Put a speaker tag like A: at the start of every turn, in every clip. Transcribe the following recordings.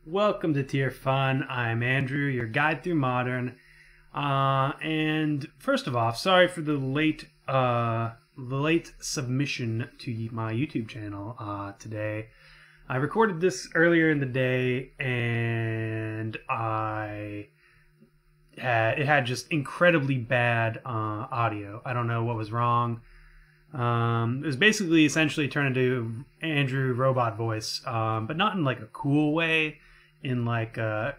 A: Welcome to Tier Fun. I'm Andrew, your guide through Modern. And first of all, sorry for the late submission to my YouTube channel today. I recorded this earlier in the day, and it had just incredibly bad audio. I don't know what was wrong. It was basically essentially turned into Andrew robot voice, but not in like a cool way. In like a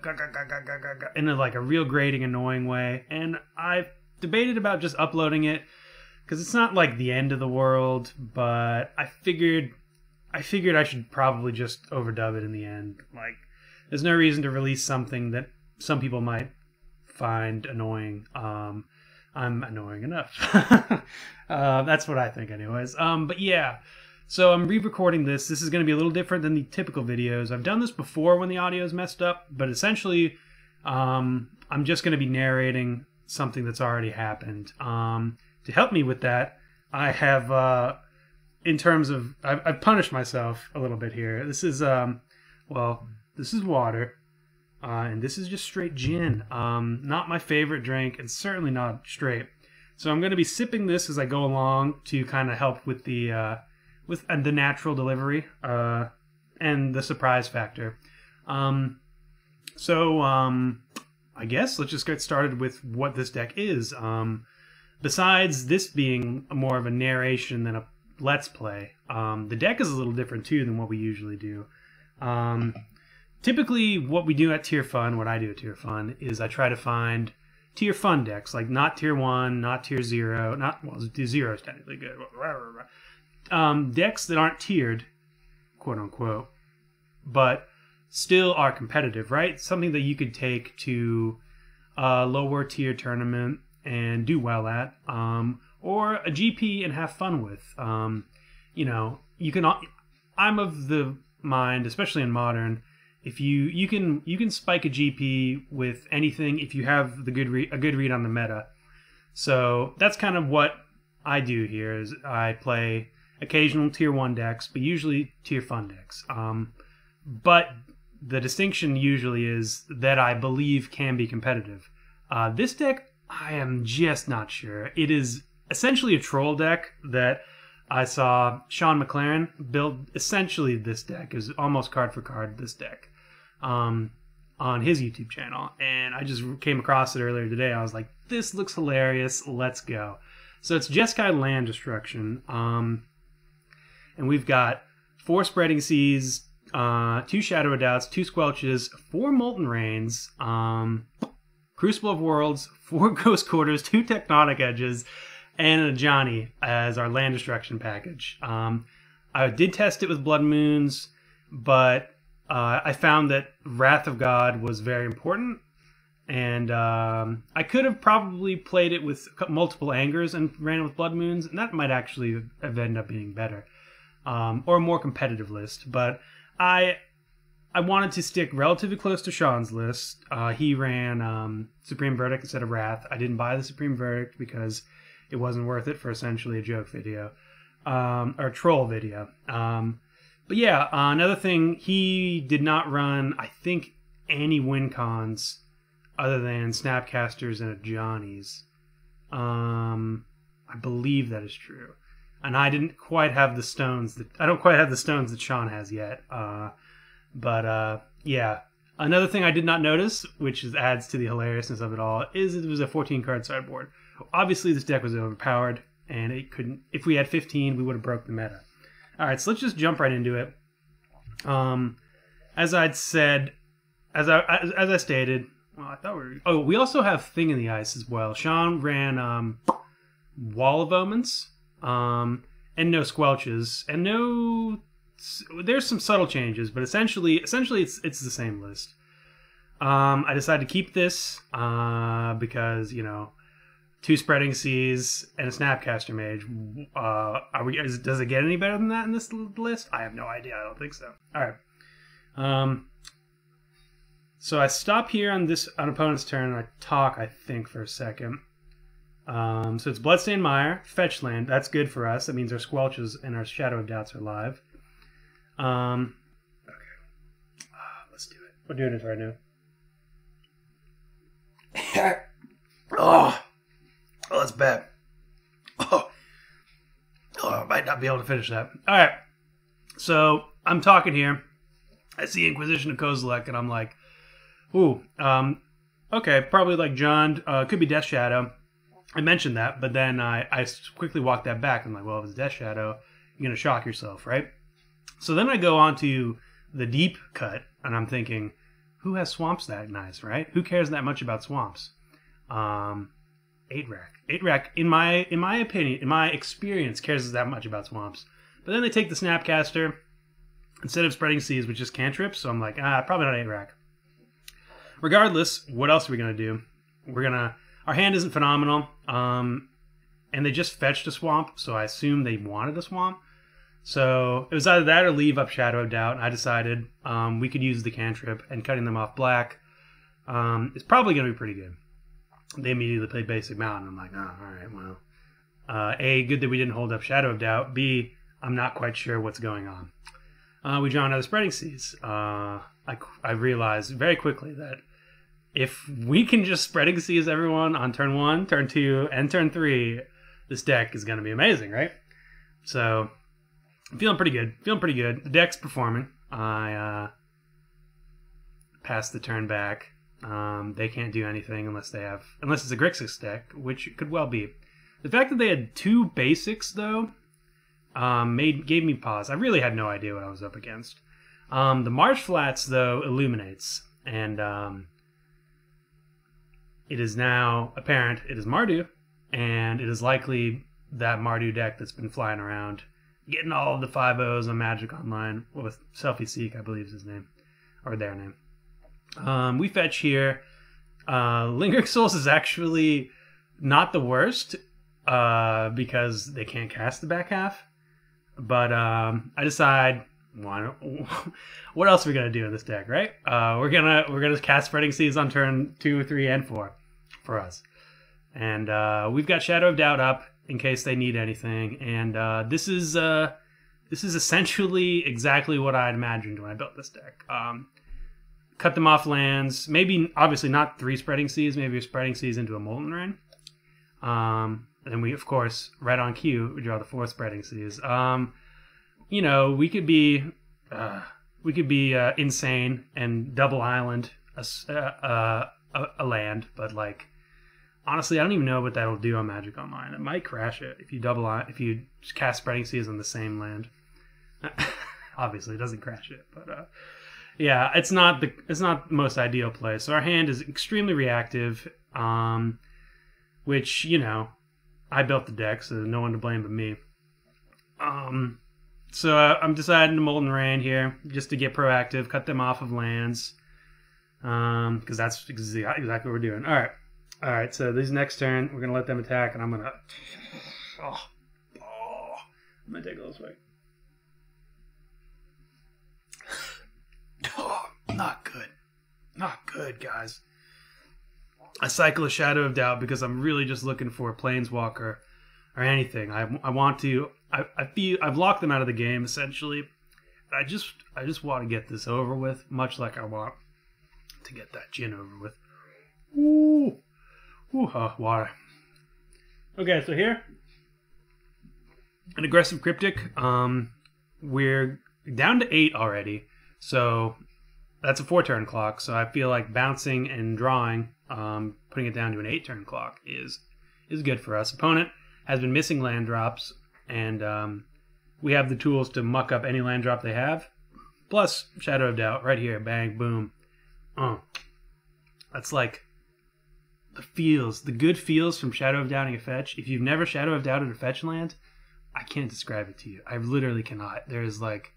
A: real grating, annoying way, and I've debated about just uploading it because it's not like the end of the world. But I figured I should probably just overdub it in the end. Like, there's no reason to release something that some people might find annoying. I'm annoying enough. That's what I think, anyways. But yeah. So I'm re-recording this. This is going to be a little different than the typical videos. I've done this before when the audio is messed up, but essentially I'm just going to be narrating something that's already happened. To help me with that, I have, I've punished myself a little bit here. This is, this is water, and this is just straight gin. Not my favorite drink, and certainly not straight. So I'm going to be sipping this as I go along to kind of help with the natural delivery and the surprise factor. I guess let's just get started with what this deck is. Besides this being more of a narration than a let's play, the deck is a little different too than what we usually do. Typically what we do at Tier Fun, what I do at Tier Fun, is I try to find Tier Fun decks, like not Tier 1, not Tier 0, Tier 0 is technically good. Decks that aren't tiered, quote unquote, but still are competitive, right? Something that you could take to a lower tier tournament and do well at, or a GP and have fun with. You know, you can. I'm of the mind, especially in Modern, if you can spike a GP with anything if you have a good read on the meta. So that's kind of what I do here. Is I play occasional Tier 1 decks, but usually Tier Fun decks. But the distinction usually is that I believe can be competitive. This deck, I am just not sure. It is essentially a troll deck that I saw Sean McLaren build essentially this deck. It was almost card for card this deck on his YouTube channel. And I just came across it earlier today. I was like, this looks hilarious. Let's go. So it's Jeskai Land Destruction. And we've got 4 Spreading Seas, 2 Shadow of Doubts, 2 Squelches, 4 Molten Rains, Crucible of Worlds, 4 Ghost Quarters, 2 Tectonic Edges, and a Johnny as our land destruction package. I did test it with Blood Moons, but I found that Wrath of God was very important. And I could have probably played it with multiple Angers and ran it with Blood Moons, and that might actually have ended up being better. Or a more competitive list, but I wanted to stick relatively close to Sean's list. He ran Supreme Verdict instead of Wrath. I didn't buy the Supreme Verdict because it wasn't worth it for essentially a joke video, or a troll video. But yeah, another thing, he did not run, I think, any win cons other than Snapcasters and a Johnny's. I believe that is true. And I didn't quite have the stones I don't quite have the stones that Sean has yet. Yeah. Another thing I did not notice, which adds to the hilariousness of it all, is it was a 14-card sideboard. Obviously, this deck was overpowered, and it couldn't. If we had 15, we would have broke the meta. All right, so let's just jump right into it. As I stated, well, I thought we were. Oh, we also have Thing in the Ice as well. Sean ran Wall of Omens. And no Squelches, and no. There's some subtle changes, but essentially it's the same list. I decided to keep this because 2 Spreading Seas and a Snapcaster Mage. Does it get any better than that in this list? I have no idea. I don't think so. All right. So I stop here on opponent's turn, and I talk, I think, for a second. So it's Bloodstained Mire, fetch land. That's good for us. That means our Squelches and our Shadow of Doubts are live. Okay. let's do it. We're doing this right now. Oh, that's bad. Oh, I might not be able to finish that. All right. So I'm talking here. I see Inquisition of Kozilek, and I'm like, ooh, okay, probably like John, could be Death Shadow. I mentioned that, but then I quickly walked that back. I'm like, well, if it's Death Shadow, you're going to shock yourself, right? So then I go on to the deep cut, and I'm thinking, who has swamps that nice, right? Who cares that much about swamps? 8-rack. 8-rack, in my opinion, in my experience, cares that much about swamps. But then they take the Snapcaster instead of Spreading Seas, which is cantrips, so I'm like, probably not 8-rack. Regardless, what else are we going to do? Our hand isn't phenomenal, and they just fetched a swamp, so I assume they wanted a swamp. So it was either that or leave up Shadow of Doubt, and I decided we could use the cantrip, and cutting them off black is probably going to be pretty good. They immediately played Basic Mountain. I'm like, oh, all right, well. A, good that we didn't hold up Shadow of Doubt. B, I'm not quite sure what's going on. We draw another Spreading Seas. I realized very quickly that if we can just Spreading Seas everyone on turn 1, turn 2, and turn 3, this deck is going to be amazing, right? So, I'm feeling pretty good. The deck's performing. I passed the turn back. They can't do anything unless it's a Grixis deck, which it could well be. The fact that they had 2 basics, though, gave me pause. I really had no idea what I was up against. The Marsh Flats, though, illuminates, and it is now apparent it is Mardu, and it is likely that Mardu deck that's been flying around, getting all of the 5-0s on Magic Online, with Selfie Seek, I believe is his name, or their name. We fetch here. Lingering Souls is actually not the worst, because they can't cast the back half. But I decide, what else are we gonna do in this deck, right? We're gonna cast Spreading Seas on turn 2, 3, and 4 for us, and we've got Shadow of Doubt up in case they need anything. And this is essentially exactly what I had imagined when I built this deck. Cut them off lands, maybe obviously not 3 Spreading Seas, maybe a Spreading Seas into a Molten Rain. And we, of course, right on cue, we draw the 4th Spreading Seas. You know, we could be insane and double island a land, but like, honestly, I don't even know what that'll do on Magic Online. It might crash it if you cast Spreading Seas on the same land. Obviously, it doesn't crash it, but yeah, it's not the most ideal play. So our hand is extremely reactive, which, you know, I built the deck, so no one to blame but me. So I'm deciding to Molten Rain here, just to get proactive, cut them off of lands, because that's exactly what we're doing. All right. So this next turn, we're gonna let them attack, and I'm gonna take a little swing. Oh, not good, guys. I cycle a Shadow of Doubt because I'm really just looking for a Planeswalker or anything. I want to. I feel I've locked them out of the game essentially. I just want to get this over with, much like I want to get that Jin over with. Ooh, water. Okay, so here, an aggressive Cryptic. We're down to 8 already, so that's a 4-turn clock. So I feel like bouncing and drawing, putting it down to an 8-turn clock is good for us. Opponent has been missing land drops, and we have the tools to muck up any land drop they have. Plus Shadow of Doubt right here, bang, boom. That's like the good feels from Shadow of Doubting a fetch. If you've never Shadow of Doubted a fetch land, I can't describe it to you. I literally cannot. There's like,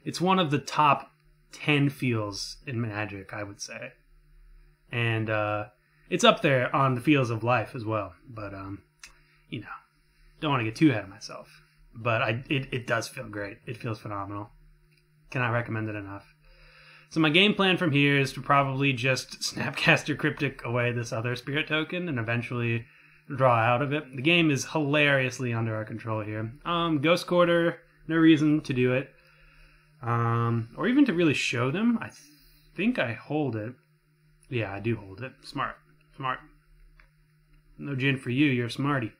A: it's one of the top 10 feels in Magic, I would say. And it's up there on the feels of life as well. But, you know, don't want to get too ahead of myself. But it does feel great. It feels phenomenal. Cannot recommend it enough. So my game plan from here is to probably just Snapcaster Cryptic away this other Spirit Token and eventually draw out of it. The game is hilariously under our control here. Ghost Quarter, no reason to do it. Or even to really show them. think I hold it. Yeah, I do hold it. Smart. Smart. No gin for you, you're a smarty.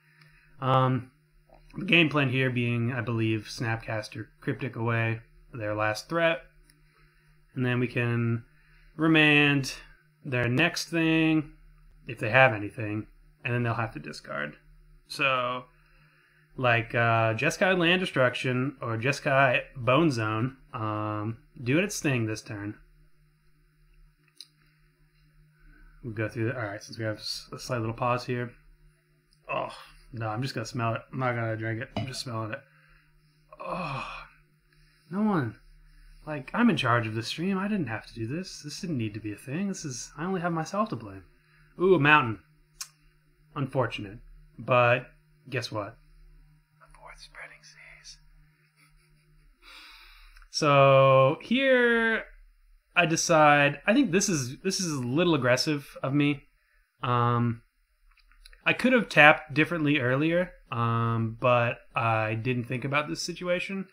A: The game plan here being, I believe, Snapcaster Cryptic away, their last threat. And then we can remand their next thing, if they have anything, and then they'll have to discard. So, like Jeskai Land Destruction or Jeskai Bone Zone, doing its thing this turn. We'll go through alright, since we have a slight little pause here. Oh, no, I'm just going to smell it. I'm not going to drink it. I'm just smelling it. Oh, no one. Like, I'm in charge of the stream. I didn't have to do this. This didn't need to be a thing. I only have myself to blame. Ooh, a mountain. Unfortunate. But, guess what? The fourth spreading seas. So, here, I decide, I think this is a little aggressive of me. I could have tapped differently earlier, but I didn't think about this situation.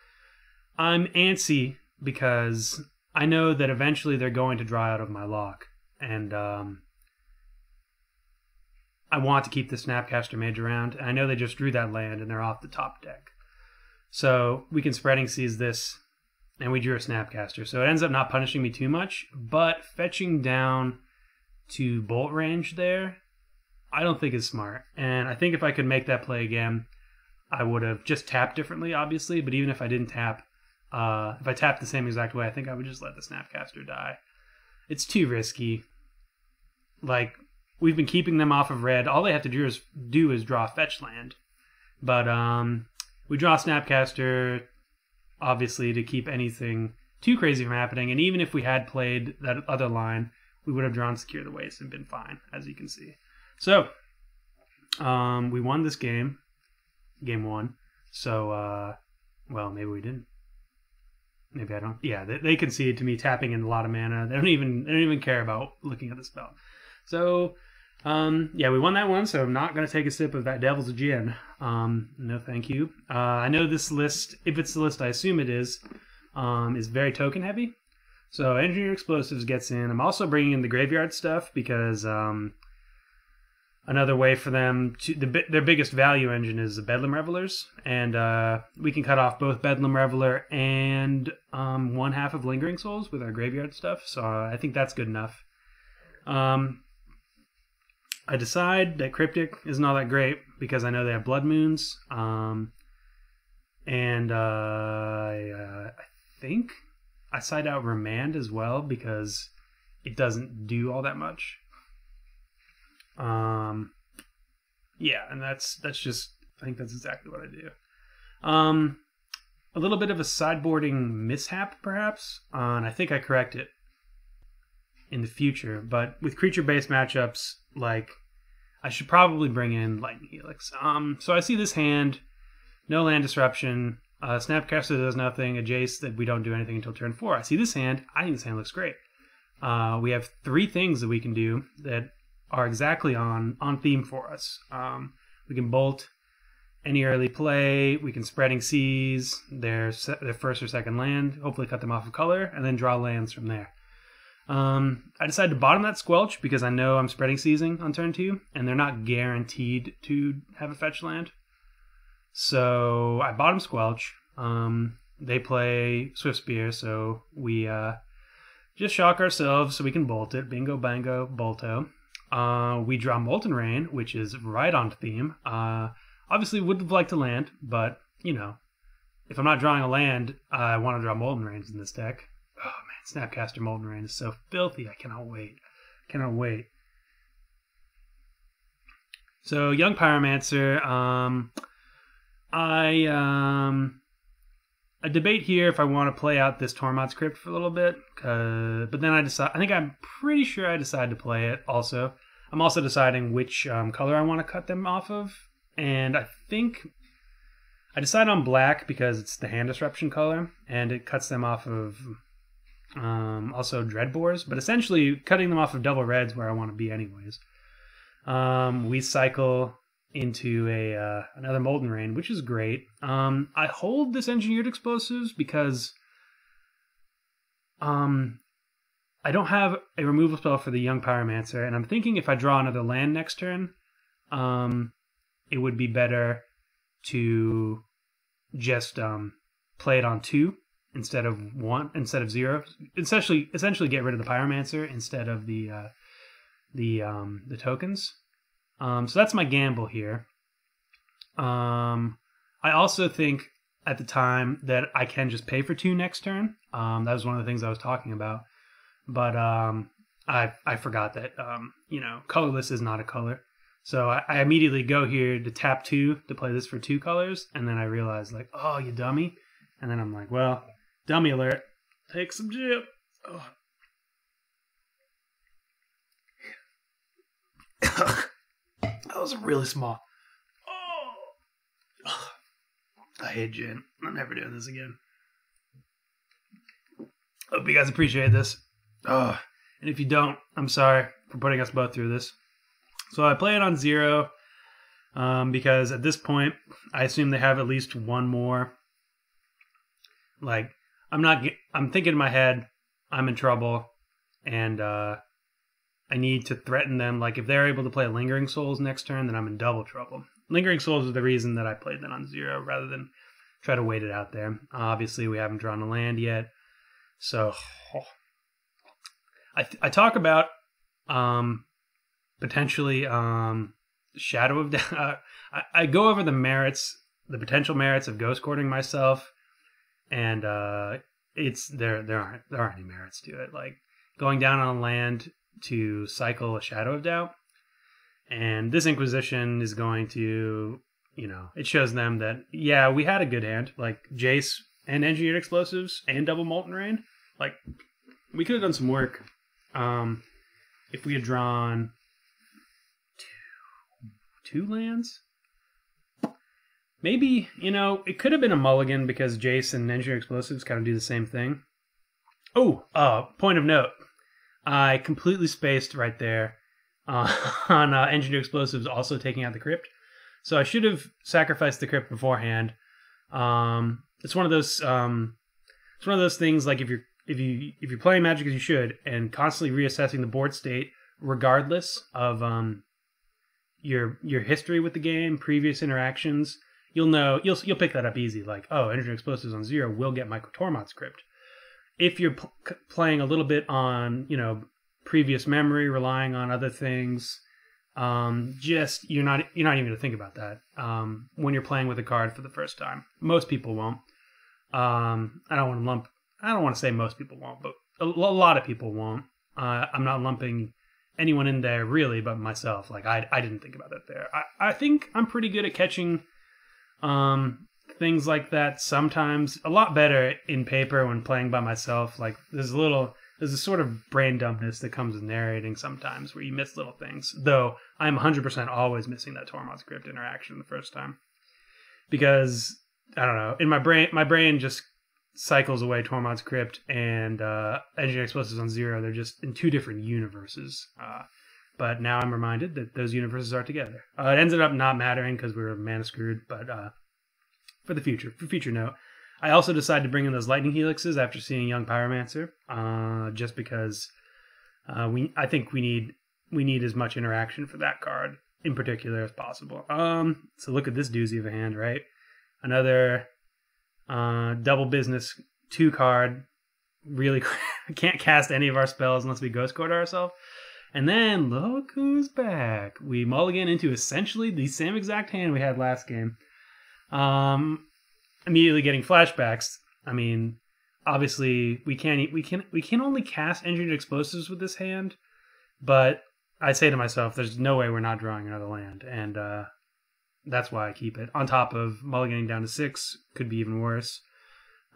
A: I'm antsy because I know that eventually they're going to draw out of my lock, and I want to keep the Snapcaster Mage around. And I know they just drew that land and they're off the top deck. So we can Spreading Seas this, and we drew a Snapcaster. So it ends up not punishing me too much, but fetching down to bolt range there, I don't think is smart. And I think if I could make that play again, I would have just tapped differently, obviously. But even if I didn't tap, if I tapped the same exact way, I think I would just let the Snapcaster die. It's too risky. Like, we've been keeping them off of red. All they have to do is draw a fetch land. But we draw Snapcaster, obviously, to keep anything too crazy from happening. And even if we had played that other line, we would have drawn Secure the Waste and been fine, as you can see. So, we won this game. Game 1. So, well, maybe we didn't. Maybe I don't. Yeah, they conceded to me tapping in a lot of mana. They don't even care about looking at the spell. So, yeah, we won that one, so I'm not going to take a sip of that Devil's Gin. No thank you. I know this list, if it's the list I assume it is very token heavy. So Engineered Explosives gets in. I'm also bringing in the graveyard stuff because another way for them to... their biggest value engine is the Bedlam Revelers, and we can cut off both Bedlam Reveler and one half of Lingering Souls with our graveyard stuff, so I think that's good enough. I decide that Cryptic isn't all that great because I know they have Blood Moons, and I think I side out Remand as well because it doesn't do all that much. Yeah, and that's just, I think that's exactly what I do. A little bit of a sideboarding mishap, perhaps, and I think I correct it in the future, but with creature-based matchups, like, I should probably bring in Lightning Helix. So I see this hand, no land disruption, Snapcaster does nothing, a Jace that we don't do anything until turn 4. I see this hand, I think this hand looks great. We have 3 things that we can do that are exactly on theme for us. We can bolt any early play, we can Spreading Seas, their first or second land, hopefully cut them off of color, and then draw lands from there. I decided to bottom that Squelch because I know I'm Spreading Seasing on turn 2, and they're not guaranteed to have a fetch land. So I bottom Squelch. They play Swift Spear, so we just shock ourselves so we can bolt it. Bingo, bango, bolto. We draw Molten Rain, which is right on theme. Obviously would have liked to land, but, you know, if I'm not drawing a land, I want to draw Molten Rains in this deck. Oh, man, Snapcaster Molten Rain is so filthy. I cannot wait. Cannot wait. So, Young Pyromancer. I debate here if I want to play out this Tormod's Crypt for a little bit, but then I'm pretty sure I decide to play it also. I'm also deciding which color I want to cut them off of, and I think I decide on black because it's the hand disruption color, and it cuts them off of also Dreadbores, but essentially cutting them off of double reds where I want to be anyways. We cycle into another Molten Rain, which is great. I hold this Engineered Explosives because I I don't have a removal spell for the Young Pyromancer, and I'm thinking if I draw another land next turn, it would be better to just play it on 2 instead of 0. Essentially get rid of the Pyromancer instead of the tokens. So that's my gamble here. I also think at the time that I can just pay for 2 next turn. That was one of the things I was talking about. But I forgot that, colorless is not a color. So I immediately go here to tap 2 to play this for 2 colors. And then I realize, like, oh, you dummy. And then I'm like, well, dummy alert. Take some chip. Oh. That was really small. Oh. I hate gin. I'm never doing this again. Hope you guys appreciate this. Oh, and if you don't, I'm sorry for putting us both through this. So I play it on 0 because at this point, I assume they have at least one more. Like, I'm thinking in my head, I'm in trouble, and I need to threaten them. Like, if they're able to play Lingering Souls next turn, then I'm in double trouble. Lingering Souls is the reason that I played that on 0 rather than try to wait it out there. Obviously, we haven't drawn a land yet, so I talk about potentially Shadow of Death. I go over the potential merits of ghost courting myself, and there aren't any merits to it. Like going down on land to cycle a Shadow of Doubt, and this Inquisition is going to, it shows them that yeah, we had a good hand, like Jace and Engineered Explosives and Double Molten Rain. Like we could have done some work. If we had drawn two lands, maybe, it could have been a mulligan because Jace and Engineered Explosives kind of do the same thing. Oh, point of note. I completely spaced right there on Engineered Explosives also taking out the Crypt. So I should have sacrificed the Crypt beforehand. It's one of those things, like if you're playing Magic as you should and constantly reassessing the board state regardless of your history with the game, previous interactions, you'll pick that up easy. Like, oh, Engineered Explosives on 0 will get my Tormod's Crypt. If you're playing a little bit on, previous memory, relying on other things, you're not even going to think about that when you're playing with a card for the first time. Most people won't. I don't want to say most people won't, but a lot of people won't. I'm not lumping anyone in there really, but myself. Like I didn't think about that there. I think I'm pretty good at catching things like that sometimes. A lot better in paper when playing by myself. Like there's a sort of brain dumbness that comes with narrating sometimes where you miss little things. Though I'm 100% always missing that Tormod's Crypt interaction the first time. Because, I don't know, in my brain just cycles away Tormod's Crypt and Engineered Explosives on 0. They're just in two different universes. But now I'm reminded that those universes are together. It ended up not mattering because we were mana screwed, but for future note, I also decided to bring in those Lightning Helixes after seeing Young Pyromancer, just because I think we need as much interaction for that card in particular as possible. So look at this doozy of a hand, right? Another double business 2 card. Really can't cast any of our spells unless we Ghost Court ourselves. And then look who's back. We mulligan into essentially the same exact hand we had last game. Immediately getting flashbacks. I mean, obviously we can only cast Engineered Explosives with this hand, but I say to myself, there's no way we're not drawing another land, and that's why I keep it. On top of mulliganing down to 6, could be even worse.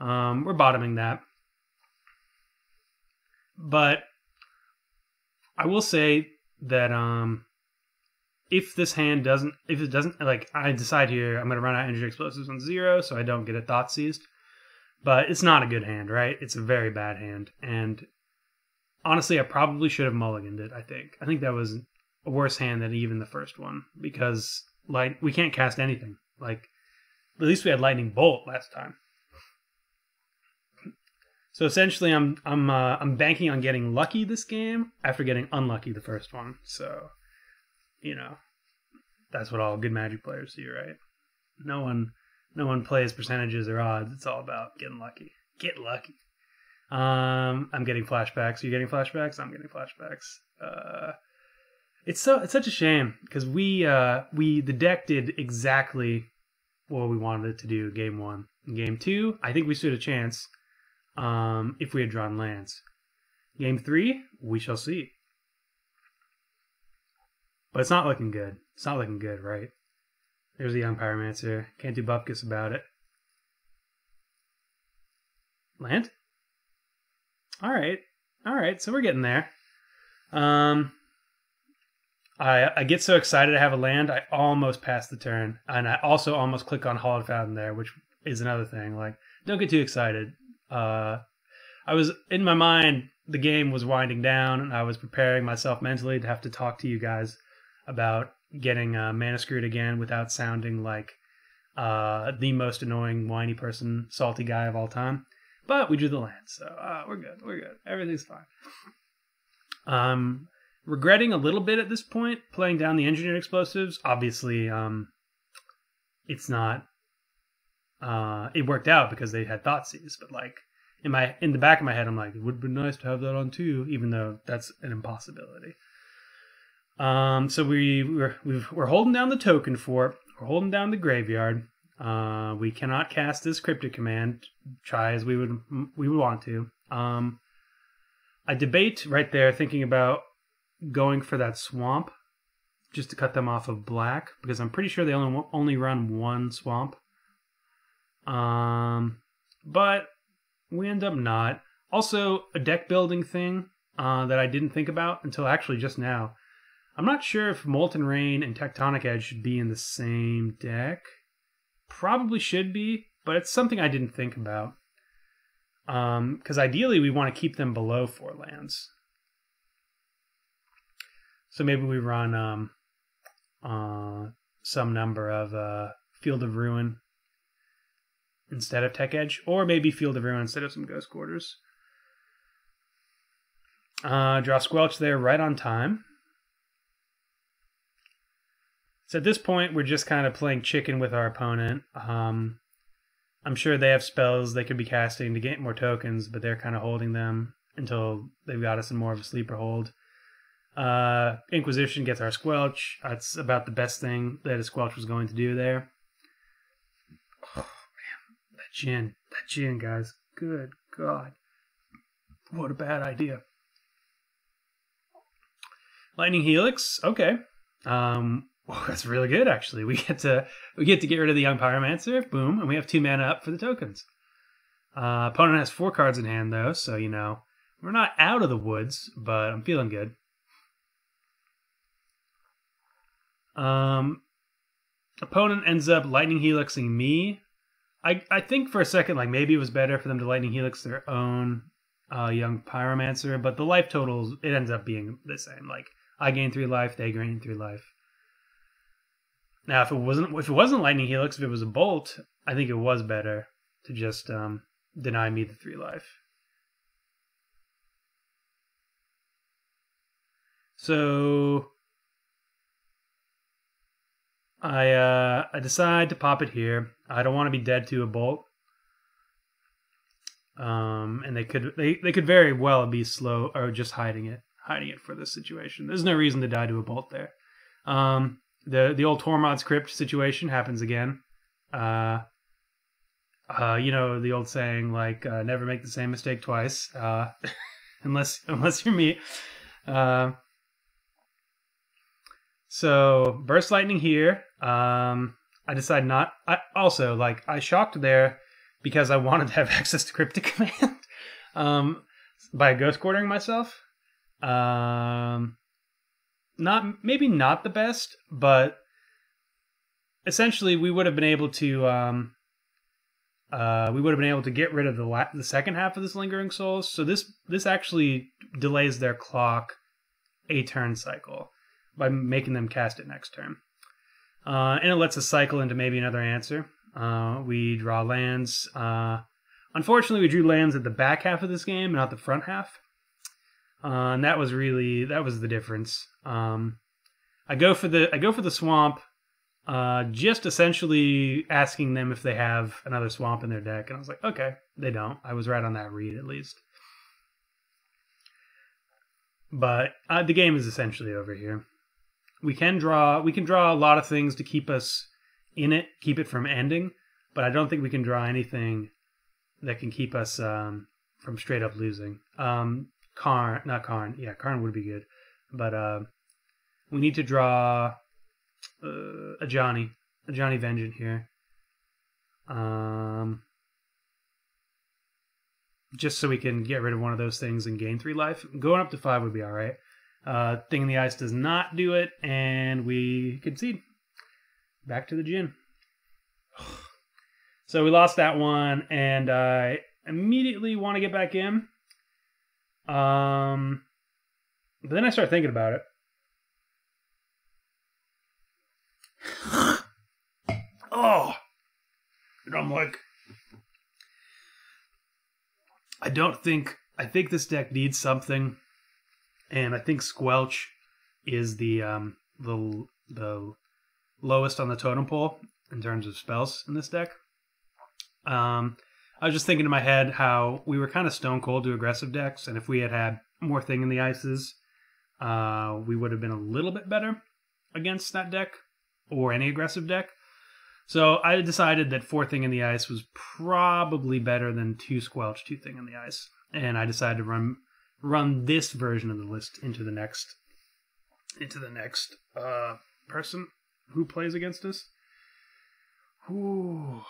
A: We're bottoming that, but I will say that if it doesn't, like, I decide here I'm going to run out Engineered Explosives on 0 so I don't get a Thought Seized. But it's not a good hand, right? It's a very bad hand. And honestly, I probably should have mulliganed it, I think. I think that was a worse hand than even the first one. Because, like, we can't cast anything. Like, at least we had Lightning Bolt last time. So essentially, I'm banking on getting lucky this game after getting unlucky the first one. So, you know, that's what all good Magic players do, right? No one plays percentages or odds. It's all about getting lucky. Get lucky. I'm getting flashbacks. You're getting flashbacks. I'm getting flashbacks. It's such a shame because the deck did exactly what we wanted it to do. Game 1. In Game 2, I think we stood a chance. If we had drawn lands. Game 3, we shall see. But it's not looking good. It's not looking good, right? There's the Young Pyromancer. Can't do Bupkis about it. Land? Alright. Alright, so we're getting there. I get so excited to have a land, I almost pass the turn. And I also almost click on Hallowed Fountain there, which is another thing. Like, don't get too excited. I was, in my mind, the game was winding down, and I was preparing myself mentally to have to talk to you guys about getting mana screwed again without sounding like the most annoying, whiny person, salty guy of all time. But we drew the land, so we're good. We're good. Everything's fine. Regretting a little bit at this point, playing down the engineered explosives. Obviously, it's not... it worked out because they had Thoughtseize, but like in the back of my head, I'm like, it would be nice to have that on too, even though that's an impossibility. So we're holding down the token fort. We're holding down the graveyard. We cannot cast this cryptic command. Try as we would want to. I debate right there, thinking about going for that swamp, just to cut them off of black, because I'm pretty sure they only run one swamp. But we end up not. Also, a deck building thing that I didn't think about until actually just now. I'm not sure if Molten Rain and Tectonic Edge should be in the same deck. Probably should be, but it's something I didn't think about. Because ideally we want to keep them below 4 lands. So maybe we run some number of Field of Ruin instead of Tech Edge, or maybe Field of Ruin instead of some Ghost Quarters. Draw Squelch there right on time. So at this point, we're just kind of playing chicken with our opponent. I'm sure they have spells they could be casting to get more tokens, but they're kind of holding them until they've got us in more of a sleeper hold. Inquisition gets our Squelch. That's about the best thing that a Squelch was going to do there. Oh, man. That Jin, guys. Good God. What a bad idea. Lightning Helix. Okay. Oh, that's really good, actually. We get to get rid of the Young Pyromancer. Boom. And we have 2 mana up for the tokens. Opponent has 4 cards in hand, though, so, you know, we're not out of the woods, but I'm feeling good. Opponent ends up Lightning Helixing me. I think for a second, like, maybe it was better for them to Lightning Helix their own Young Pyromancer, but the life totals, it ends up being the same. Like, I gain 3 life, they gain 3 life. Now, if it wasn't Lightning Helix, if it was a Bolt, I think it was better to just deny me the 3 life. So I decide to pop it here. I don't want to be dead to a Bolt. And they could very well be slow or just hiding it for this situation. There's no reason to die to a Bolt there. The old Tormod's Crypt situation happens again. You know, the old saying, like, never make the same mistake twice, unless you're me. So Burst Lightning here. I decide not. I shocked there because I wanted to have access to Cryptic Command by Ghost Quartering myself. Maybe not the best, but essentially we would have been able to get rid of the second half of this Lingering Souls. So this actually delays their clock a turn cycle by making them cast it next turn, and it lets us cycle into maybe another answer. We draw lands. Unfortunately, we drew lands at the back half of this game, not the front half. And that was the difference. I go for the swamp, just essentially asking them if they have another swamp in their deck, and I was like, okay, they don't. I was right on that read at least. But the game is essentially over here. We can draw a lot of things to keep us in it, keep it from ending, but I don't think we can draw anything that can keep us from straight up losing. Karn would be good, but we need to draw a Johnny Vengeance here, just so we can get rid of one of those things and gain 3 life. Going up to 5 would be all right. Thing in the Ice does not do it, and we concede. Back to the gin. So we lost that one, and I immediately want to get back in. But then I start thinking about it. Oh! And I'm like, I think this deck needs something, and I think Squelch is the lowest on the totem pole in terms of spells in this deck. I was just thinking in my head how we were kind of stone cold to aggressive decks, and if we had more Thing in the Ices, we would have been a little bit better against that deck or any aggressive deck. So I decided that 4 Thing in the Ice was probably better than 2 Squelch, 2 Thing in the Ice, and I decided to run this version of the list into the next person who plays against us. Ooh.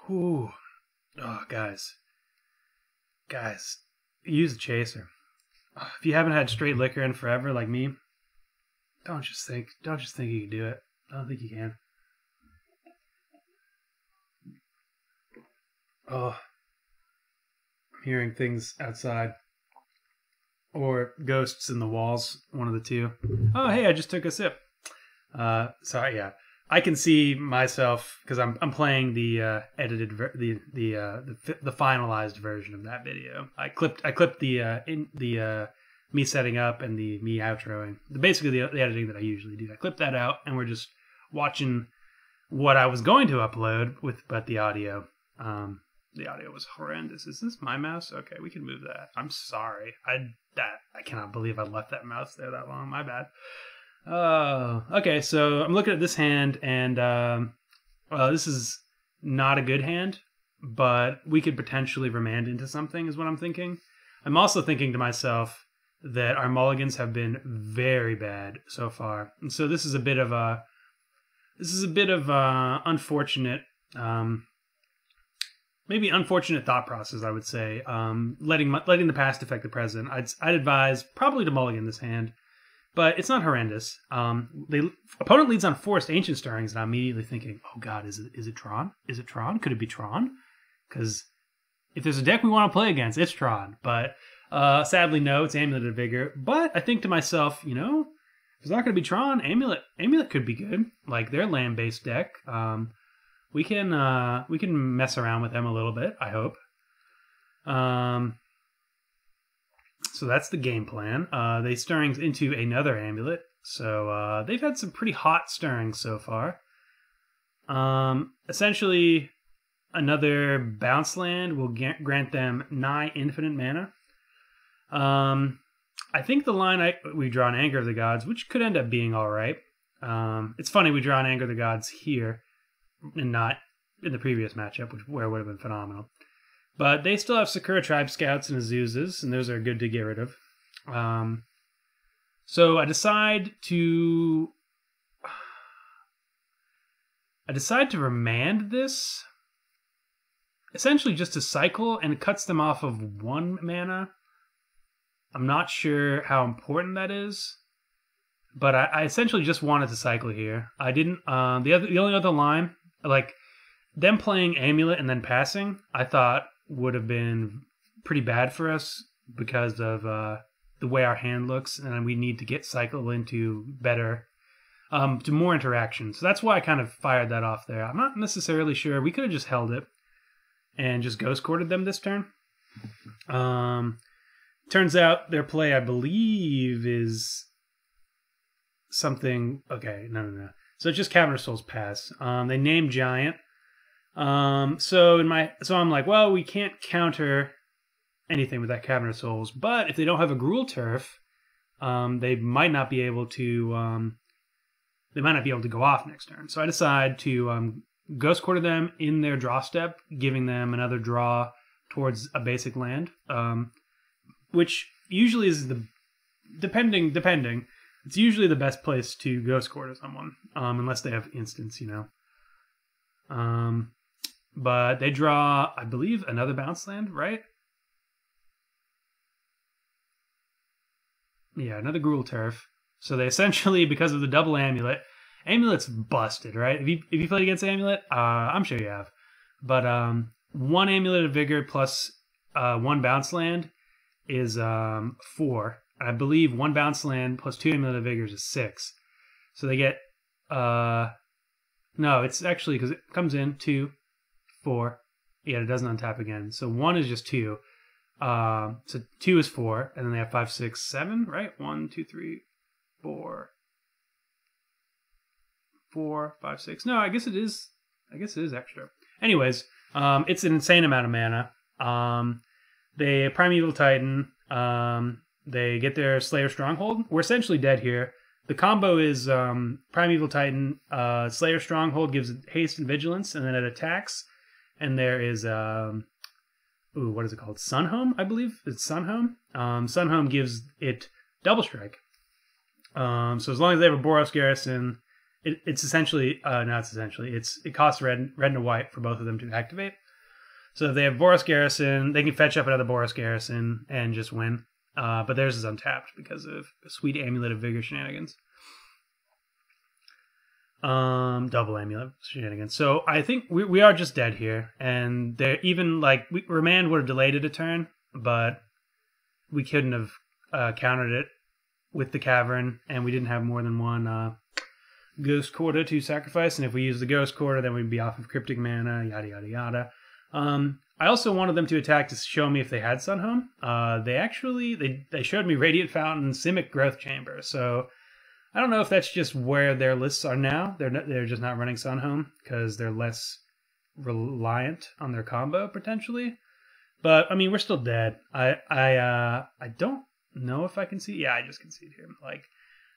A: Oh, guys, use a chaser. If you haven't had straight liquor in forever like me, don't just think you can do it. I don't think you can. Oh, I'm hearing things outside. Or ghosts in the walls, one of the two. Oh, hey, I just took a sip. Sorry, yeah. I can see myself because I'm playing the edited the finalized version of that video. I clipped the me setting up and the me outroing. Basically the editing that I usually do. I clipped that out, and we're just watching what I was going to upload but the audio. The audio was horrendous. Is this my mouse? Okay, we can move that. I'm sorry. I cannot believe I left that mouse there that long. My bad. Okay, so I'm looking at this hand, and this is not a good hand, but we could potentially remand into something, is what I'm thinking. I'm also thinking to myself that our mulligans have been very bad so far, and so this is a bit of unfortunate, maybe unfortunate thought process, I would say. Letting the past affect the present. I'd advise probably to mulligan this hand. But it's not horrendous. The opponent leads on Forest Ancient Stirrings, and I'm immediately thinking, oh god, is it Tron? Is it Tron? Could it be Tron? Because if there's a deck we want to play against, it's Tron. But sadly, no, it's Amulet of Vigor. But I think to myself, if it's not going to be Tron, Amulet could be good. Like, they're land-based deck. We can mess around with them a little bit, I hope. So that's the game plan. They stirrings into another amulet. So they've had some pretty hot stirrings so far. Essentially, another bounce land will grant them nigh infinite mana. I think the line we draw an Anger of the Gods, which could end up being all right. It's funny we draw an Anger of the Gods here and not in the previous matchup, where it would have been phenomenal. But they still have Sakura Tribe Scouts and Azuzas, and those are good to get rid of. So I decide to remand this, essentially just to cycle, and it cuts them off of 1 mana. I'm not sure how important that is, but I essentially just wanted to cycle here. I didn't. The only other line, like them playing Amulet and then passing, I thought would have been pretty bad for us because of the way our hand looks, and we need to get cycle into better, to more interaction. So that's why I kind of fired that off there. I'm not necessarily sure. We could have just held it. and just ghost courted them this turn. Turns out their play, I believe, is something. Okay, no. So it's just Cavern of Souls pass. They named Giant. So I'm like, well, we can't counter anything with that Cavern of Souls, but if they don't have a Gruul Turf, they might not be able to. They might not be able to go off next turn. So I decide to Ghost Quarter them in their draw step, giving them another draw towards a basic land, which usually is depending. It's usually the best place to Ghost Quarter someone, unless they have instants, But they draw, I believe, another bounce land, right? Yeah, another Gruul Turf. So they essentially, because of the double Amulet's busted, right? If you played against Amulet, I'm sure you have. But 1 Amulet of Vigor plus 1 bounce land is 4. I believe 1 bounce land plus 2 Amulet of Vigors is 6. So they get no, it's actually because it comes in 2, 4. Yeah, it doesn't untap again. So 1 is just 2. So 2 is 4, and then they have 5, 6, 7, right? 1, 2, 3, 4. 4, 5, 6. No, I guess it is extra. Anyways, it's an insane amount of mana. They Primeval Titan. They get their Slayer Stronghold. We're essentially dead here. The combo is Primeval Titan, Slayer Stronghold gives it haste and vigilance, and then it attacks. And there is what is it called? Sunhome, I believe. It's Sunhome. Sunhome gives it double strike. So as long as they have a Boros Garrison, it's essentially it costs red and a white for both of them to activate. So if they have Boros Garrison, they can fetch up another Boros Garrison and just win. But theirs is untapped because of sweet Amulet of Vigor shenanigans. Double Amulet shenanigans. So I think we are just dead here, and they're even like Remand would have delayed it a turn, but we couldn't have countered it with the Cavern, and we didn't have more than one Ghost Quarter to sacrifice. And if we use the Ghost Quarter, then we'd be off of Cryptic Mana, yada yada yada. I also wanted them to attack to show me if they had Sunhome. They showed me Radiant Fountain, Simic Growth Chamber. So I don't know if that's just where their lists are now. They're just not running Sunhome because they're less reliant on their combo potentially. But I mean, we're still dead. I don't know if I can see. Yeah, I just can see it here. Like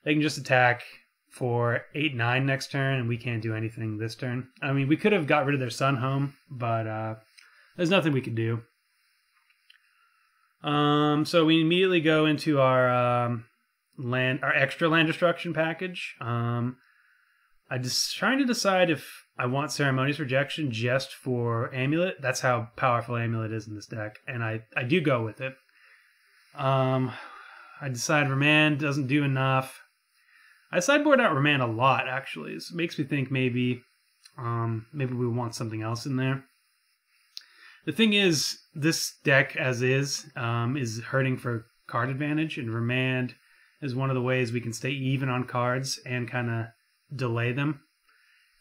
A: they can just attack for 8-9 next turn, and we can't do anything this turn. I mean, we could have got rid of their Sunhome, but there's nothing we could do. So we immediately go into our extra land destruction package. I'm just trying to decide if I want Ceremonious Rejection just for Amulet. That's how powerful Amulet is in this deck, and I do go with it. I decide Remand doesn't do enough. I sideboard out Remand a lot, actually. This makes me think maybe we want something else in there. The thing is, this deck as is hurting for card advantage, and Remand is one of the ways we can stay even on cards and kind of delay them.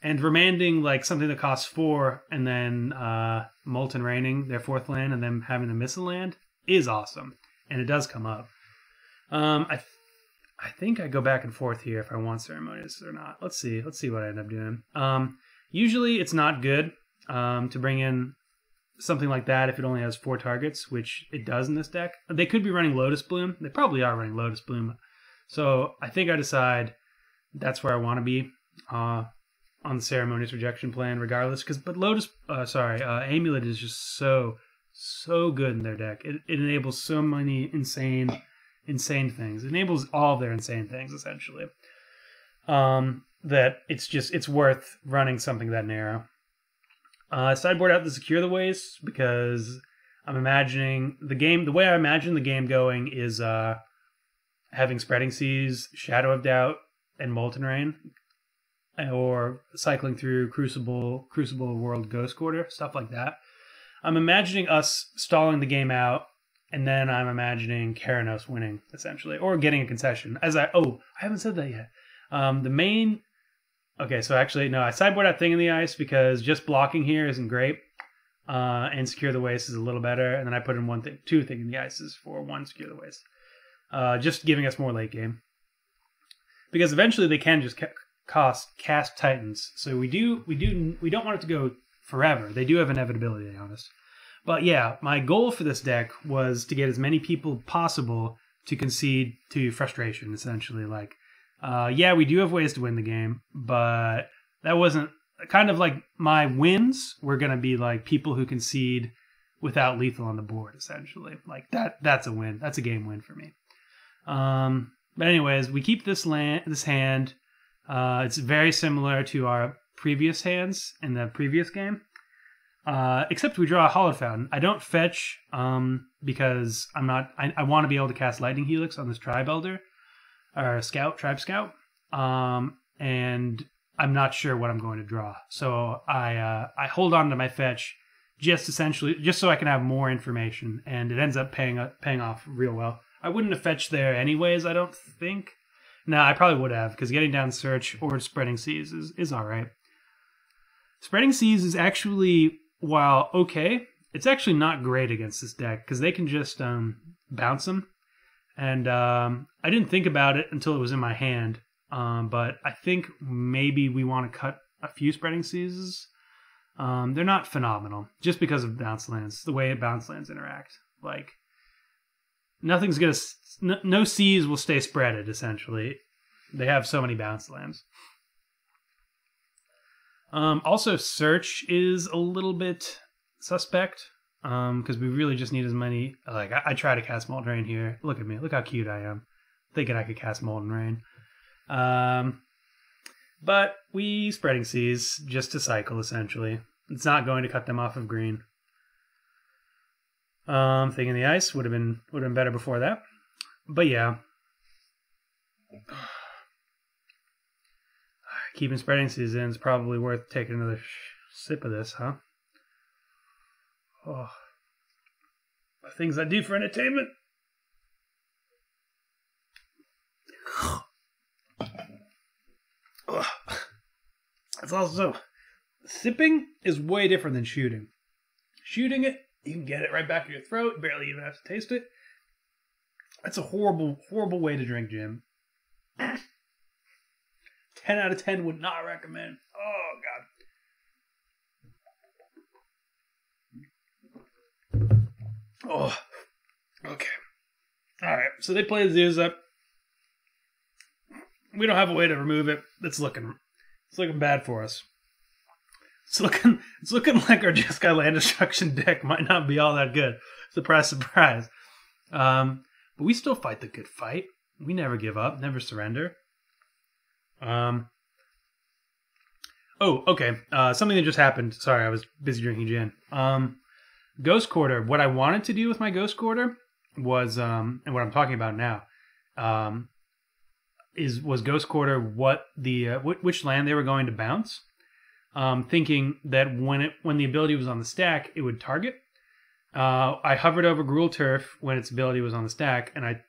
A: And Remanding like something that costs 4 and then Molten Raining, their 4th land, and then having to miss a land is awesome. And it does come up. I think I go back and forth here if I want Ceremonious or not. Let's see what I end up doing. Usually it's not good to bring in something like that if it only has 4 targets, which it does in this deck. They could be running Lotus Bloom. They probably are running Lotus Bloom. So I think I decide that's where I want to be on the Ceremonious Rejection plan regardless. But Amulet is just so good in their deck. It enables so many insane things. It enables all of their insane things, essentially. That it's worth running something that narrow. Sideboard out the Secure the Waste because I'm imagining the way I imagine the game going is having Spreading Seas, Shadow of Doubt, and Molten Rain, or cycling through Crucible World Ghost Quarter, stuff like that. I'm imagining us stalling the game out, and then I'm imagining Keranos winning, essentially, or getting a concession. I haven't said that yet. Okay, so actually, no, I sideboard out Thing in the Ice because just blocking here isn't great. and Secure the Waste is a little better. And then I put in two Thing in the Ices for 1 Secure the Waste. Just giving us more late game. Because eventually they can just cast Titans. So we don't want it to go forever. They do have inevitability, to be honest. But yeah, my goal for this deck was to get as many people possible to concede to frustration, essentially. Like, yeah, we do have ways to win the game, but that wasn't kind of like my wins were going to be like people who concede without lethal on the board, essentially. Like that's a win. That's a game win for me. But anyways, we keep this hand. It's very similar to our previous hands in the previous game. Except we draw a Hallowed Fountain. I don't fetch because I want to be able to cast Lightning Helix on this Tribe Elder or Tribe Scout. And I'm not sure what I'm going to draw. So I hold on to my fetch just so I can have more information, and it ends up paying off real well. I wouldn't have fetched there anyways, I don't think. No, I probably would have, because getting down Search or Spreading Seas is alright. Spreading Seas is actually, while okay, it's actually not great against this deck, because they can just bounce them. And I didn't think about it until it was in my hand, but I think maybe we want to cut a few Spreading Seas. They're not phenomenal, just because of bounce lands, the way bounce lands interact. Like, nothing's gonna, no seas will stay spreaded, essentially. They have so many bounce lands. Also, Search is a little bit suspect, because we really just need as many, like, I try to cast Molten Rain here. Look at me, look how cute I am. Thinking I could cast Molten Rain. But we Spreading Seas just to cycle, essentially. It's not going to cut them off of green. Thing in the Ice would have been better before that. But yeah. Keeping Spreading Seas in is probably worth taking another sip of this, huh? Oh. The things I do for entertainment. It's also, sipping is way different than shooting. Shooting it, you can get it right back in your throat, barely even have to taste it. That's a horrible, horrible way to drink, Jim. 10 out of 10 would not recommend. Oh, God. Oh, okay. Alright, so they play the Zeus up. We don't have a way to remove it. It's looking bad for us. It's looking like our Jeskai land destruction deck might not be all that good. Surprise, surprise. But we still fight the good fight. We never give up, never surrender. Oh, okay. Something that just happened. Sorry, I was busy drinking gin. Ghost Quarter. What I wanted to do with my Ghost Quarter was, and what I'm talking about now, was Ghost Quarter which land they were going to bounce. Thinking that when the ability was on the stack, it would target. I hovered over Gruul Turf when its ability was on the stack, and I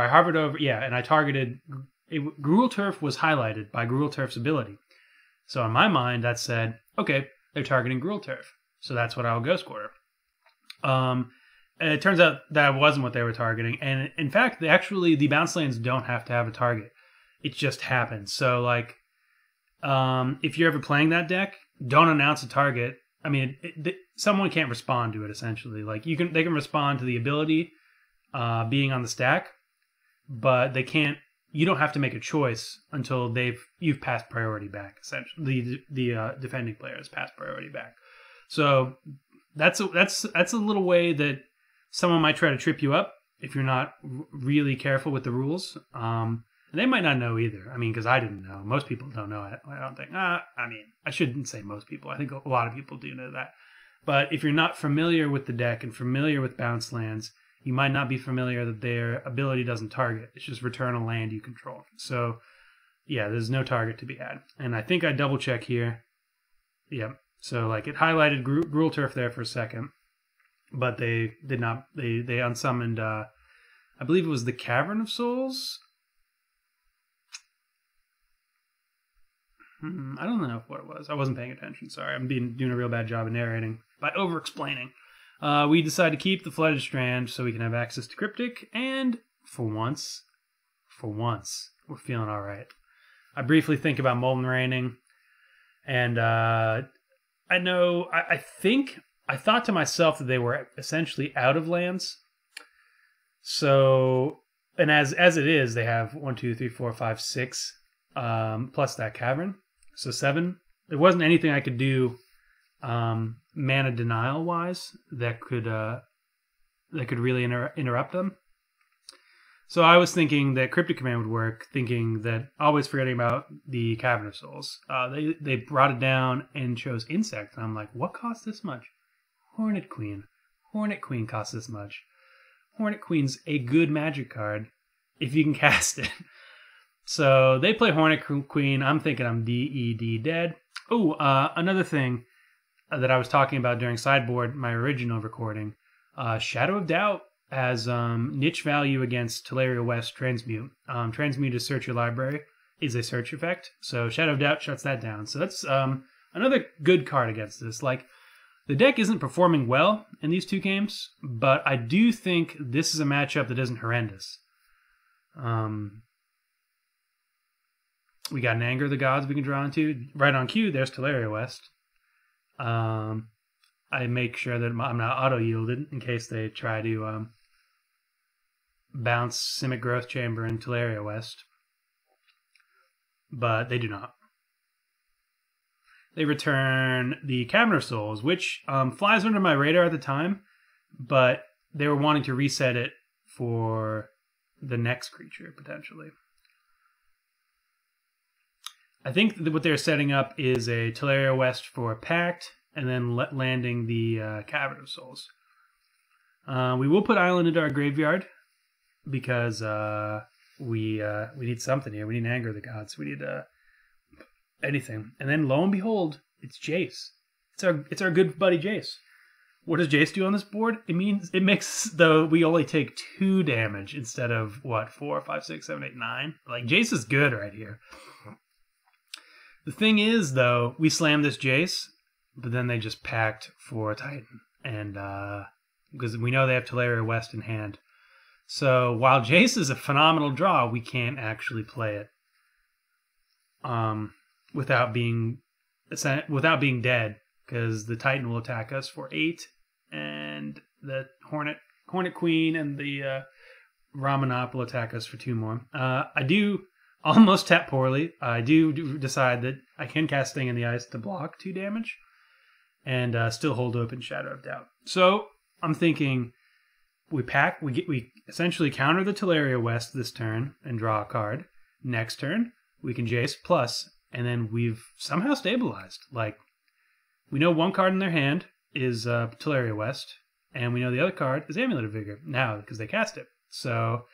A: hovered over, and I targeted. Gruul Turf was highlighted by Gruul Turf's ability. So in my mind, that said, okay, they're targeting Gruul Turf, so that's what I'll Ghost Quarter. And it turns out that wasn't what they were targeting, and in fact, the bounce lanes don't have to have a target. It just happens. So like, if you're ever playing that deck, don't announce a target. I mean, someone can't respond to it, essentially. Like, they can respond to the ability being on the stack, but they can't. You don't have to make a choice until you've passed priority back. Essentially, the defending player has passed priority back. So that's a little way that someone might try to trip you up if you're not really careful with the rules. And they might not know either. I mean, because I didn't know. Most people don't know it. I don't think. I mean, I shouldn't say most people. I think a lot of people do know that. But if you're not familiar with the deck and familiar with bounce lands, you might not be familiar that their ability doesn't target. It's just return a land you control. So, yeah, there's no target to be had. And I think I double check here. Yeah. So, like, it highlighted Gruul Turf there for a second, but they did not. They unsummoned. I believe it was the Cavern of Souls. I don't know what it was. I wasn't paying attention. Sorry, I'm doing a real bad job of narrating. by over-explaining. We decide to keep the Flooded Strand so we can have access to Cryptic, and for once, we're feeling all right. I briefly think about Molten Raining, and I thought to myself that they were essentially out of lands. So, and as it is, they have 1, 2, 3, 4, 5, 6, plus that cavern, so 7. There wasn't anything I could do mana denial wise that could really interrupt them. So I was thinking that Cryptic Command would work, thinking that always forgetting about the Cavern of Souls. They brought it down and chose Insect, and I'm like, what costs this much? Hornet Queen. Hornet Queen costs this much. Hornet Queen's a good magic card if you can cast it. So they play Hornet Queen. I'm thinking I'm DED dead. Oh, another thing that I was talking about during Sideboard, my original recording, Shadow of Doubt has niche value against Teleria West Transmute. Transmute is search your library, is a search effect, so Shadow of Doubt shuts that down. So that's another good card against this. Like, the deck isn't performing well in these two games, but I do think this is a matchup that isn't horrendous. We got an Anger of the Gods we can draw into. Right on cue, there's Teleria West. I make sure that I'm not auto-yielded in case they try to bounce Simic Growth Chamber and Teleria West. But they do not. They return the Cavern of Souls, which flies under my radar at the time, but they were wanting to reset it for the next creature, potentially. I think that what they're setting up is a Teleria West for Pact, and then landing the Cavern of Souls. We will put Island into our graveyard, because we need something here. We need Anger of the Gods. We need anything. And then lo and behold, it's Jace. It's our good buddy Jace. What does Jace do on this board? It makes we only take 2 damage instead of what, 4, 5, 6, 7, 8, 9. Like, Jace is good right here. The thing is, though, we slam this Jace, but then they just packed for a Titan, and because we know they have Teleria West in hand. So while Jace is a phenomenal draw, we can't actually play it without being dead, because the Titan will attack us for 8, and the Hornet Queen and the Ramanop will attack us for 2 more. I do almost tap poorly. I do decide that I can cast Sting in the Ice to block 2 damage, and still hold open Shadow of Doubt. So I'm thinking we essentially counter the Teleria West this turn and draw a card. Next turn we can Jace plus, and then we've somehow stabilized. Like, we know one card in their hand is Teleria West, and we know the other card is Amulet of Vigor now because they cast it. So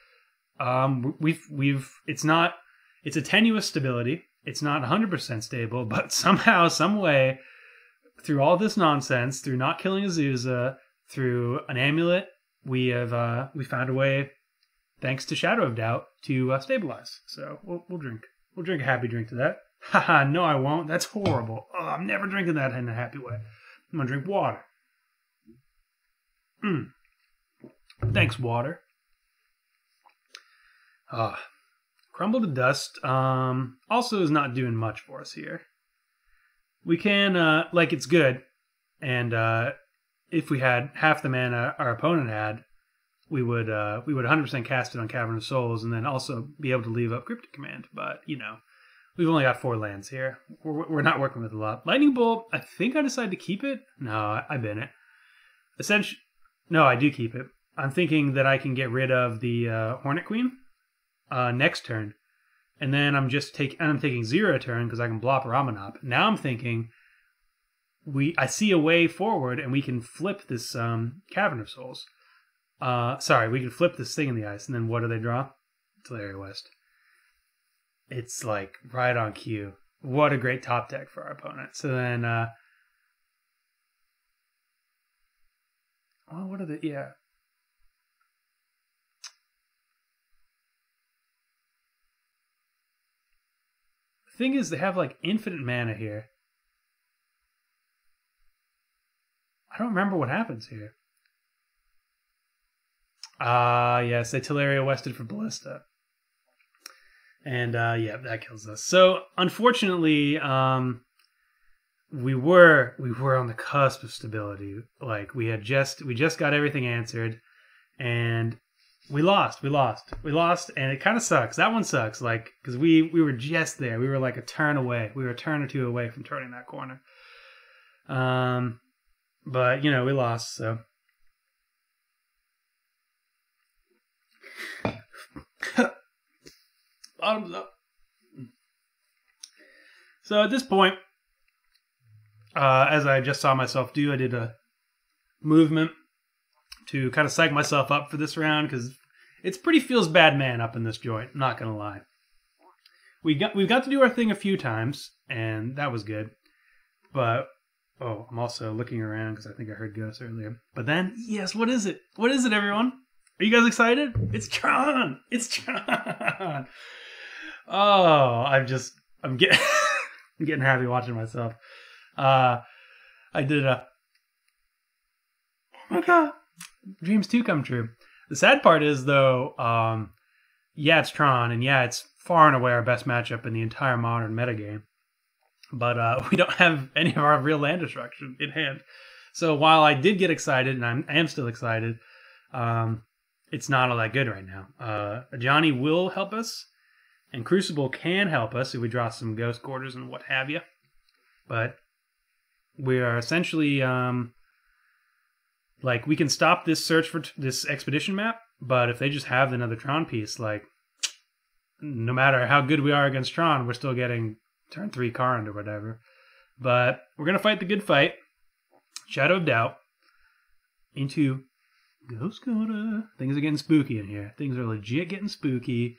A: it's a tenuous stability. It's not 100% stable, but somehow, some way, through all this nonsense, through not killing Azusa, through an amulet, we found a way, thanks to Shadow of Doubt, to stabilize. So we'll drink. We'll drink a happy drink to that. Haha, no I won't. That's horrible. Oh, I'm never drinking that in a happy way. I'm gonna drink water. Thanks, water. Crumble to Dust also is not doing much for us here. We can, it's good, and if we had half the mana our opponent had, we would 100% cast it on Cavern of Souls, and then also be able to leave up Cryptic Command. But, we've only got 4 lands here. We're not working with a lot. Lightning Bolt, I think I decided to keep it. No, I bin it. No, I do keep it. I'm thinking that I can get rid of the Hornet Queen next turn, and then I'm taking 0 a turn because I can blop Ramanop. Now I'm thinking I see a way forward, and we can flip this Cavern of Souls. We can flip this Thing in the Ice, and then what do they draw? Teleria West. It's like right on cue. What a great top deck for our opponent. So then, what are the, yeah. The thing is, they have like infinite mana here. I don't remember what happens here. Yes, Itillaria wested for Ballista. And yeah, that kills us. So unfortunately, we were on the cusp of stability. Like we just got everything answered, and we lost, and it kind of sucks. That one sucks, like because we were just there. We were like a turn away. We were a turn or two away from turning that corner. But you know we lost, so. Bottoms up. So at this point, as I just saw myself do, I did a movement to kind of psych myself up for this round because it's pretty feels bad man up in this joint. Not gonna lie. We've got to do our thing a few times, and that was good. But oh, I'm also looking around because I think I heard ghosts earlier. But then, yes, what is it? What is it, everyone? Are you guys excited? It's Tron. It's Tron. Oh, I'm getting I'm getting happy watching myself. I did a oh my god, dreams do come true. The sad part is though, yeah, it's Tron, and yeah, it's far and away our best matchup in the entire modern metagame. But we don't have any of our real land destruction in hand. So while I did get excited, and I am still excited, it's not all that good right now. Johnny will help us. And Crucible can help us if we draw some Ghost Quarters and what have you. But we are essentially, like, we can stop this search for this expedition map, but if they just have another Tron piece, like, no matter how good we are against Tron, we're still getting turn 3 Karnd or whatever. But we're going to fight the good fight. Shadow of Doubt. Into Ghost Quarter. Things are getting spooky in here. Things are legit getting spooky.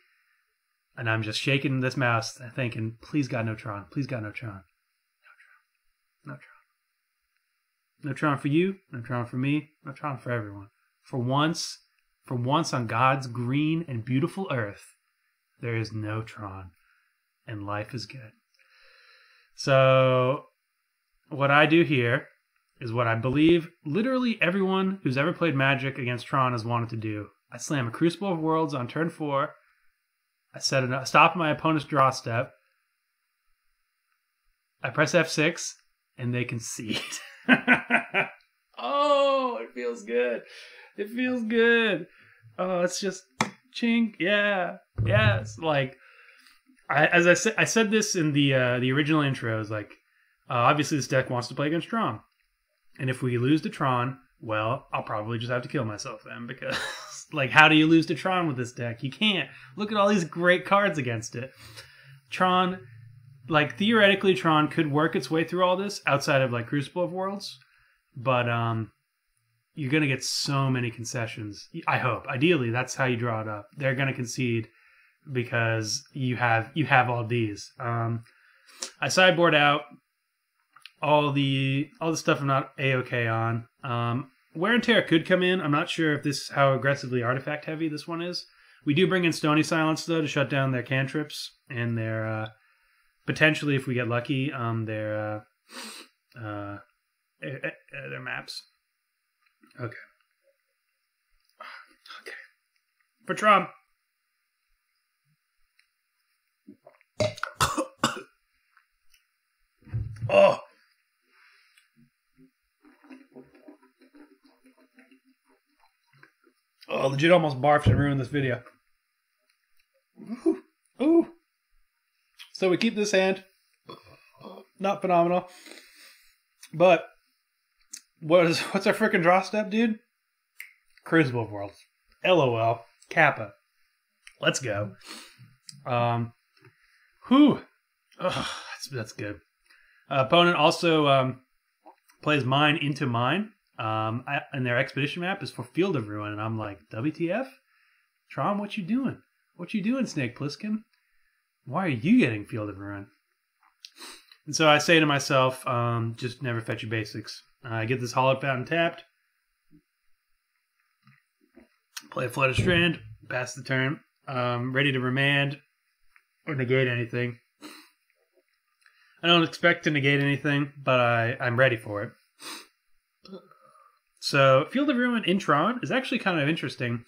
A: And I'm just shaking this mouse, thinking, please God, no Tron. Please God, no Tron. No Tron. No Tron. No Tron for you. No Tron for me. No Tron for everyone. For once on God's green and beautiful earth, there is no Tron. And life is good. So, what I do here is what I believe literally everyone who's ever played Magic against Tron has wanted to do. I slam a Crucible of Worlds on turn 4. I set a stop my opponent's draw step. I press F6, and they concede. Oh, it feels good. It feels good. Oh, it's just chink. Yeah. Yes. Like, I said this in the original intros. Like, obviously this deck wants to play against Tron, and if we lose to Tron, well, I'll probably just have to kill myself then because. Like, how do you lose to Tron with this deck? You can't. Look at all these great cards against it. Tron, like, theoretically, Tron could work its way through all this outside of, like, Crucible of Worlds. But, you're going to get so many concessions. I hope. Ideally, that's how you draw it up. They're going to concede because you have all these. I sideboard out all the stuff I'm not A-okay on. Wear and Tear could come in. I'm not sure if this how aggressively artifact heavy this one is. We do bring in Stony Silence though to shut down their cantrips and their potentially, if we get lucky, their maps. Okay. Okay. For Tron. Oh. Oh, legit almost barfed and ruined this video. Ooh. Ooh. So we keep this hand. Not phenomenal. But what's our freaking draw step, dude? Crucible of Worlds. LOL. Kappa. Let's go. Whew. Oh, that's good. Opponent also plays mine into mine. And their expedition map is for Field of Ruin, and I'm like, WTF? Tron, what you doing? What you doing, Snake Plissken? Why are you getting Field of Ruin? And so I say to myself, just never fetch your basics. I get this Hollow Fountain tapped. Play a Flood of Strand. Pass the turn. Ready to remand or negate anything. I don't expect to negate anything, but I'm ready for it. So Field of Ruin in Tron is actually kind of interesting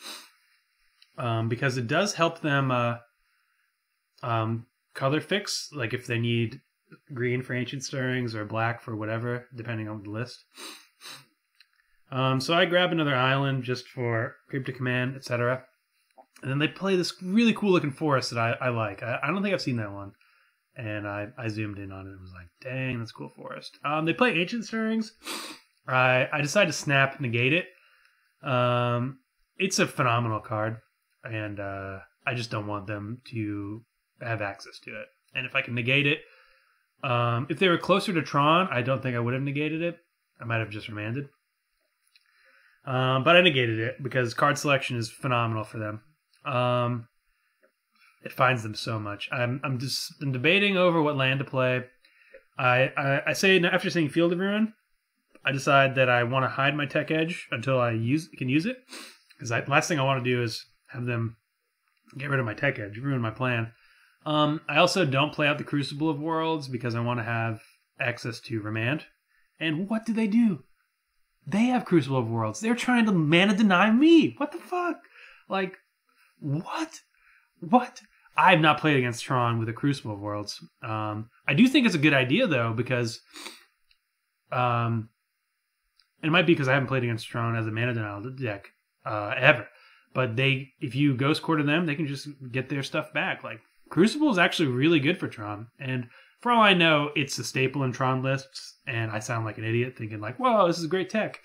A: because it does help them color fix, like if they need green for Ancient Stirrings or black for whatever, depending on the list. So I grab another island just for Cryptic Command, etc. And then they play this really cool looking forest that I like. I don't think I've seen that one. And I zoomed in on it and was like, dang, that's a cool forest. They play Ancient Stirrings. I decided to snap negate it. It's a phenomenal card. And I just don't want them to have access to it. And if I can negate it, if they were closer to Tron, I don't think I would have negated it. I might have just remanded. But I negated it because card selection is phenomenal for them. It finds them so much. I'm debating over what land to play. I say after seeing Field of Ruin, I decide that I want to hide my tech edge until I can use it. Because last thing I want to do is have them get rid of my tech edge, ruin my plan. I also don't play out the Crucible of Worlds because I want to have access to Remand. And what do? They have Crucible of Worlds. They're trying to mana deny me. What the fuck? Like, what? What? I've not played against Tron with a Crucible of Worlds. I do think it's a good idea, though, because... it might be because I haven't played against Tron as a mana denial deck ever. But if you Ghost Quarter them, they can just get their stuff back. Like, Crucible is actually really good for Tron. And for all I know, it's a staple in Tron lists. And I sound like an idiot thinking like, whoa, this is great tech.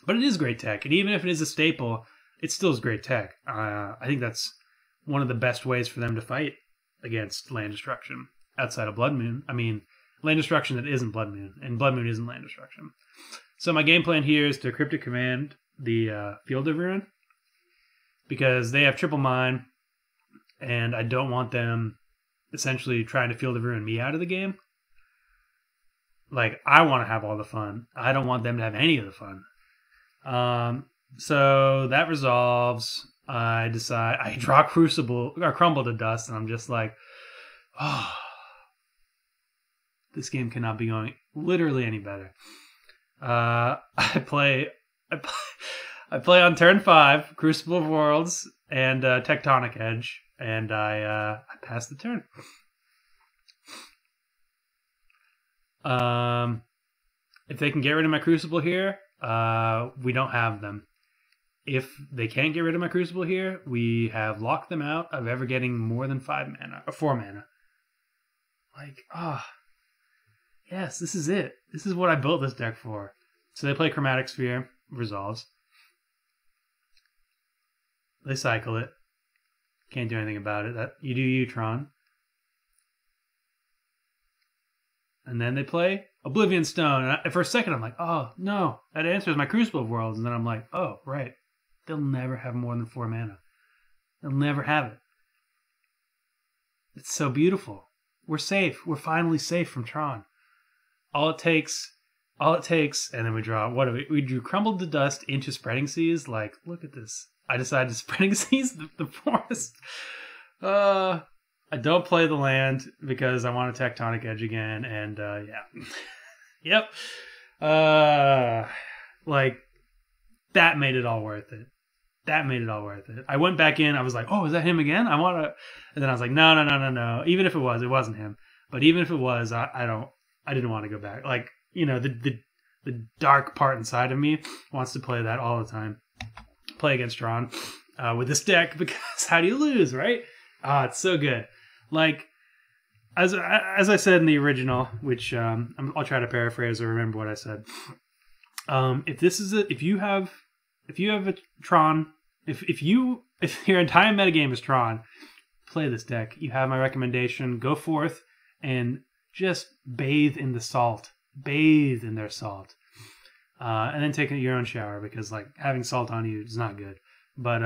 A: But it is great tech. And even if it is a staple, it still is great tech. I think that's one of the best ways for them to fight against land destruction outside of Blood Moon. I mean, land destruction that isn't Blood Moon. And Blood Moon isn't land destruction. So my game plan here is to Cryptic Command the Field of Ruin. Because they have triple mine. And I don't want them essentially trying to Field of Ruin me out of the game. Like, I want to have all the fun. I don't want them to have any of the fun. So that resolves. I decide I draw Crucible or Crumble to Dust, and I'm just like, oh, this game cannot be going literally any better. I play on turn 5 Crucible of Worlds and Tectonic Edge, and I pass the turn. If they can get rid of my Crucible here, we don't have them. If they can't get rid of my Crucible here, we have locked them out of ever getting more than 5 mana, or 4 mana. Like, yes, this is it. This is what I built this deck for. So they play Chromatic Sphere, resolves. They cycle it. Can't do anything about it. You do you, Tron. And then they play Oblivion Stone. And for a second, I'm like, oh, no. That answers my Crucible of Worlds. And then I'm like, oh, right. They'll never have more than 4 mana. They'll never have it. It's so beautiful. We're safe. We're finally safe from Tron. All it takes, and then we draw, what do we drew Crumbled to Dust into Spreading Seas. Like, look at this. I decided to Spreading Seas the forest. I don't play the land because I want a Tectonic Edge again, and yeah. Yep. Like, that made it all worth it. That made it all worth it. I went back in, I was like, oh, is that him again? I want to... And then I was like, no. Even if it wasn't him. But even if it was, I didn't want to go back. Like, you know, the dark part inside of me wants to play that all the time. Play against Tron with this deck, because how do you lose, right? It's so good. Like, as I said in the original, which I'll try to paraphrase or remember what I said. If you have a Tron, if your entire metagame is Tron, play this deck. You have my recommendation. Go forth and just bathe in the salt. Bathe in their salt. And then take your own shower, because like having salt on you is not good. But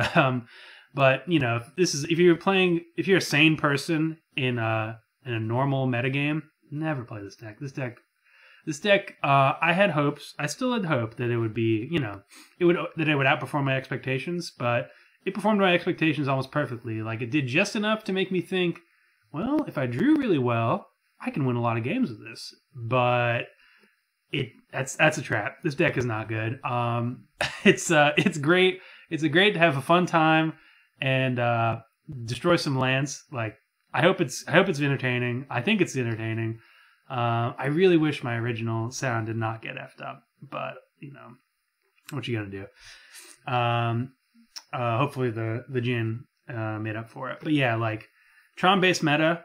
A: you know, if you're a sane person in a normal metagame, never play this deck. This deck, I had hopes. I still had hope that it would be, that it would outperform my expectations, but it performed my expectations almost perfectly. Like, it did just enough to make me think, well, if I drew really well, I can win a lot of games with this. But that's a trap. This deck is not good. It's great. It's great to have a fun time and destroy some lands. Like I hope it's entertaining. I think it's entertaining. I really wish my original sound did not get effed up, but you know what you gonna do. Hopefully the Jin made up for it. But yeah, like Tron based meta,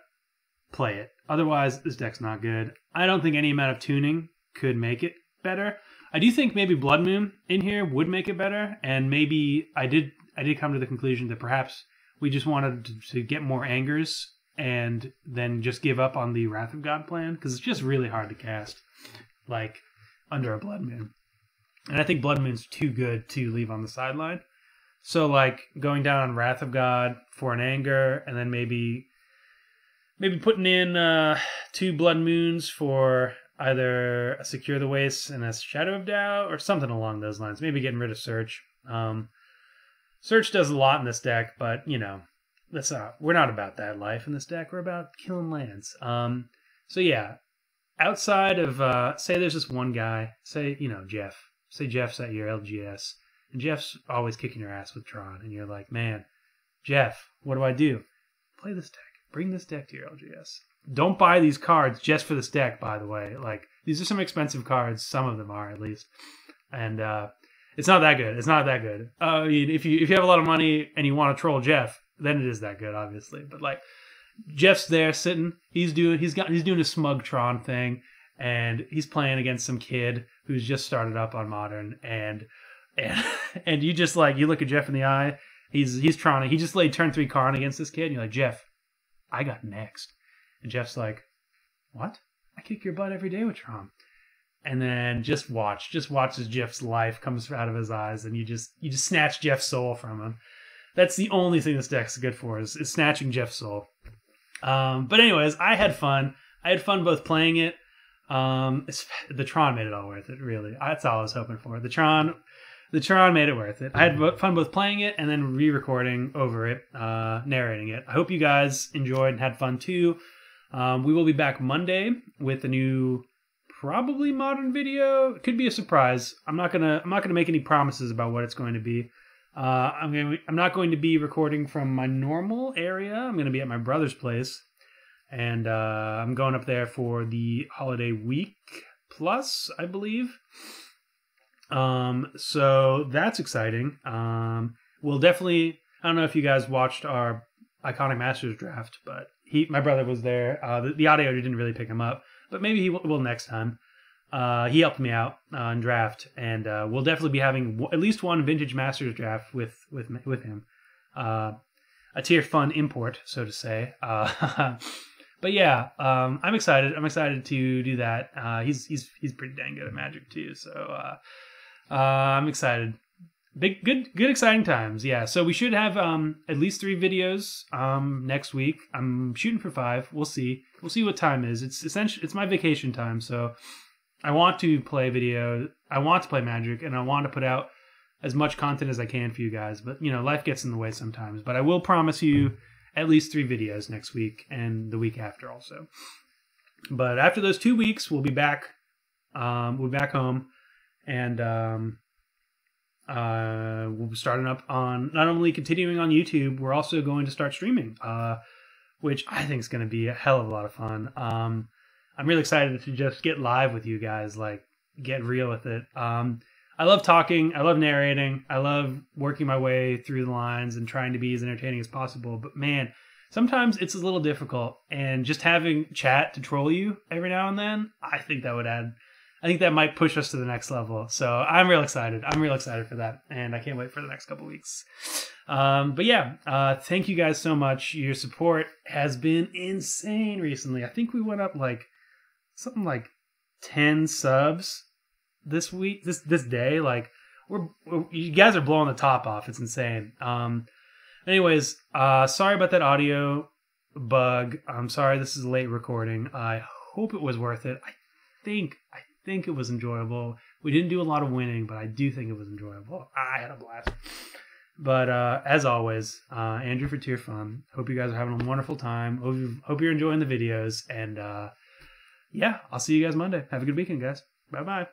A: play it. Otherwise, this deck's not good. I don't think any amount of tuning could make it better. I do think maybe Blood Moon in here would make it better, and maybe I did come to the conclusion that perhaps we just wanted to get more angers and then just give up on the Wrath of God plan, because it's just really hard to cast like under a Blood Moon. And I think Blood Moon's too good to leave on the sideline. So like going down on Wrath of God for an anger, and then maybe putting in 2 Blood Moons for either a Secure the Wastes and a Shadow of Doubt or something along those lines. Maybe getting rid of Search. Search does a lot in this deck, but you know, we're not about that life in this deck. We're about killing lands. So yeah, outside of say there's this one guy, say you know Jeff. Say Jeff's at your LGS, and Jeff's always kicking your ass with Tron, and you're like, man, Jeff, what do I do? Play this deck. Bring this deck to your LGS. Don't buy these cards just for this deck, by the way. Like, these are some expensive cards. Some of them are, at least. And it's not that good. It's not that good. If you have a lot of money and you want to troll Jeff, then it is that good, obviously. But like, Jeff's there sitting. He's doing a smug Tron thing, and he's playing against some kid who's just started up on Modern, and you just like, you look at Jeff in the eye. He's Tron. He just laid turn 3 Karn against this kid, and you're like, Jeff, I got next. And Jeff's like, what? I kick your butt every day with Tron. And then just watch as Jeff's life comes out of his eyes, and you just snatch Jeff's soul from him. That's the only thing this deck's good for is snatching Jeff's soul. But anyways, I had fun. I had fun both playing it. The Tron made it all worth it, really. That's all I was hoping for. The Tron made it worth it. I had fun both playing it and then re-recording over it, narrating it. I hope you guys enjoyed and had fun too. We will be back Monday with a new, probably Modern video. It could be a surprise. I'm not gonna make any promises about what it's going to be. I'm not going to be recording from my normal area. I'm going to be at my brother's place, and I'm going up there for the holiday week plus, I believe. So that's exciting. We'll definitely, I don't know if you guys watched our Iconic Masters draft, but my brother was there. The audio didn't really pick him up, but maybe he will next time. He helped me out in draft, and we'll definitely be having at least one Vintage Masters draft with him. A tier fun import, so to say. But yeah, I'm excited. I'm excited to do that. He's pretty dang good at Magic too, so I'm excited. Good, exciting times. Yeah, so we should have at least 3 videos next week. I'm shooting for 5. We'll see. We'll see what time is. It's my vacation time, so I want to play video. I want to play Magic, and I want to put out as much content as I can for you guys. But you know, life gets in the way sometimes. But I will promise you at least 3 videos next week and the week after also. But after those 2 weeks, we'll be back. We'll be back home, and we'll be starting up on not only continuing on YouTube, we're also going to start streaming, which I think is going to be a hell of a lot of fun. I'm really excited to just get live with you guys, like get real with it. I love talking. I love narrating. I love working my way through the lines and trying to be as entertaining as possible. But man, sometimes it's a little difficult, and just having chat to troll you every now and then, I think that might push us to the next level. So I'm real excited. I'm real excited for that, and I can't wait for the next couple weeks. But yeah, thank you guys so much. Your support has been insane recently. I think we went up like something like 10 subs this week, this day. Like you guys are blowing the top off. It's insane. Anyways, sorry about that audio bug. I'm sorry this is a late recording. I hope it was worth it. I think it was enjoyable. We didn't do a lot of winning, but I do think it was enjoyable. I had a blast. But as always, Andrew for Tier Fun. Hope you guys are having a wonderful time. Hope you're enjoying the videos. And yeah, I'll see you guys Monday. Have a good weekend, guys. Bye-bye.